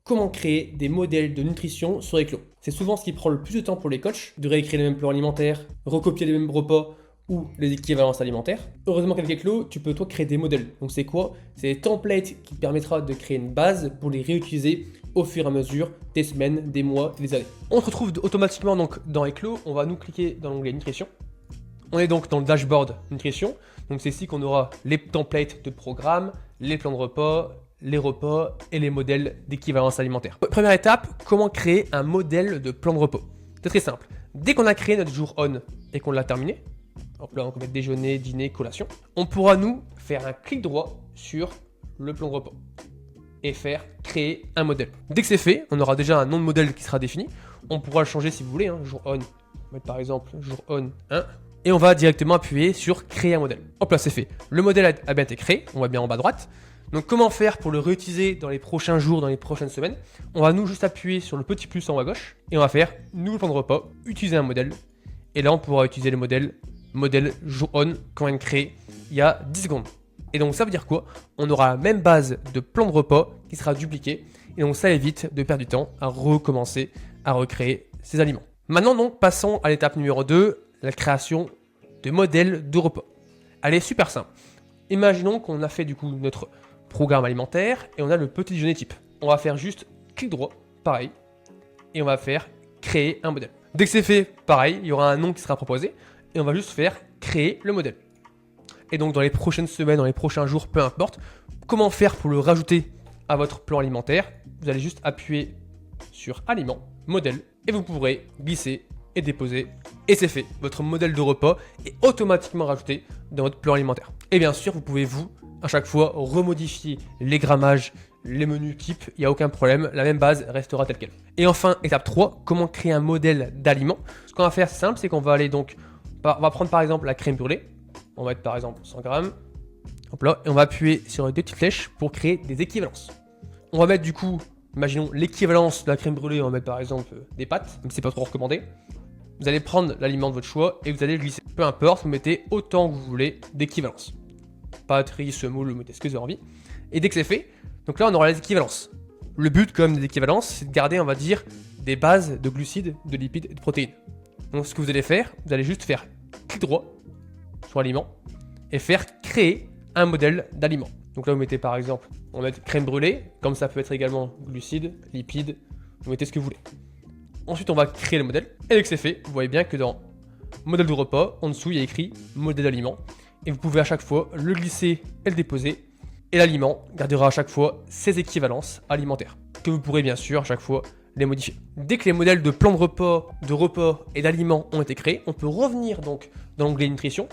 comment créer des modèles de nutrition sur Eclo. C'est souvent ce qui prend le plus de temps pour les coachs, de réécrire les mêmes plans alimentaires, recopier les mêmes repas ou les équivalences alimentaires. Heureusement qu'avec Eclo, tu peux toi créer des modèles. Donc c'est quoi? C'est des templates qui te permettra de créer une base pour les réutiliser au fur et à mesure des semaines, des mois, des années. On se retrouve automatiquement donc dans Eclo. On va nous cliquer dans l'onglet nutrition. On est donc dans le dashboard nutrition. Donc c'est ici qu'on aura les templates de programme, les plans de repas et les modèles d'équivalence alimentaire. Première étape, comment créer un modèle de plan de repas? C'est très simple. Dès qu'on a créé notre jour on et qu'on l'a terminé, donc là on peut mettre déjeuner, dîner, collation, on pourra nous faire un clic droit sur le plan de repas et faire créer un modèle. Dès que c'est fait, on aura déjà un nom de modèle qui sera défini. On pourra le changer si vous voulez, jour on, on va mettre par exemple jour on 1. Et on va directement appuyer sur créer un modèle. Hop là, c'est fait. Le modèle a bien été créé, on voit bien en bas à droite. Donc comment faire pour le réutiliser dans les prochains jours, dans les prochaines semaines? On va nous juste appuyer sur le petit plus en haut à gauche et on va faire nouveau plan de repas, utiliser un modèle. Et là, on pourra utiliser le modèle jour on qu'on vient de créer il y a 10 secondes. Et donc ça veut dire quoi? On aura la même base de plan de repas qui sera dupliquée. Et donc ça évite de perdre du temps à recommencer à recréer ces aliments. Maintenant donc, passons à l'étape numéro 2. La création de modèles de repas. Elle est super simple. Imaginons qu'on a fait du coup notre programme alimentaire et on a le petit déjeuner type. On va faire juste clic droit, pareil, et on va faire créer un modèle. Dès que c'est fait, pareil, il y aura un nom qui sera proposé et on va juste faire créer le modèle. Et donc dans les prochaines semaines, dans les prochains jours, peu importe, comment faire pour le rajouter à votre plan alimentaire? Vous allez juste appuyer sur aliment, modèle, et vous pourrez glisser et déposer, et c'est fait. Votre modèle de repas est automatiquement rajouté dans votre plan alimentaire. Et bien sûr, vous pouvez à chaque fois, remodifier les grammages, les menus types, il n'y a aucun problème, la même base restera telle quelle. Et enfin, étape 3, comment créer un modèle d'aliment? Ce qu'on va faire, c'est simple, c'est qu'on va aller donc, on va prendre par exemple la crème brûlée, on va mettre par exemple 100 grammes, hop là, et on va appuyer sur deux petites flèches pour créer des équivalences. On va mettre du coup, imaginons l'équivalence de la crème brûlée, on va mettre par exemple des pâtes, même si c'est pas trop recommandé. Vous allez prendre l'aliment de votre choix et vous allez le glisser. Peu importe, vous mettez autant que vous voulez d'équivalence. Pâtes, riz, semoule, vous mettez ce que vous avez envie. Et dès que c'est fait, donc là on aura les équivalences. Le but comme des équivalences, c'est de garder, on va dire, des bases de glucides, de lipides et de protéines. Donc ce que vous allez faire, vous allez juste faire clic droit sur aliment et faire créer un modèle d'aliment. Donc là vous mettez par exemple, on va mettre crème brûlée, comme ça peut être également glucides, lipides, vous mettez ce que vous voulez. Ensuite, on va créer le modèle. Et dès que c'est fait, vous voyez bien que dans modèle de repas, en dessous, il y a écrit modèle d'aliment. Et vous pouvez à chaque fois le glisser et le déposer. Et l'aliment gardera à chaque fois ses équivalences alimentaires, que vous pourrez bien sûr à chaque fois les modifier. Dès que les modèles de plan de repas et d'aliments ont été créés, on peut revenir donc dans l'onglet nutrition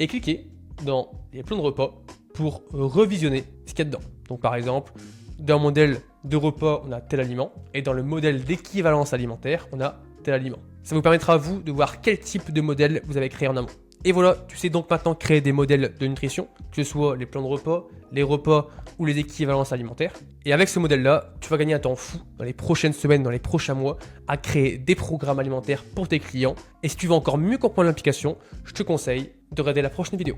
et cliquer dans les plans de repas pour revisionner ce qu'il y a dedans. Donc par exemple, dans le modèle de repas, on a tel aliment, et dans le modèle d'équivalence alimentaire, on a tel aliment. Ça vous permettra à vous de voir quel type de modèle vous avez créé en amont. Et voilà, tu sais donc maintenant créer des modèles de nutrition, que ce soit les plans de repas ou les équivalences alimentaires. Et avec ce modèle-là, tu vas gagner un temps fou dans les prochaines semaines, dans les prochains mois, à créer des programmes alimentaires pour tes clients. Et si tu veux encore mieux comprendre l'application, je te conseille de regarder la prochaine vidéo.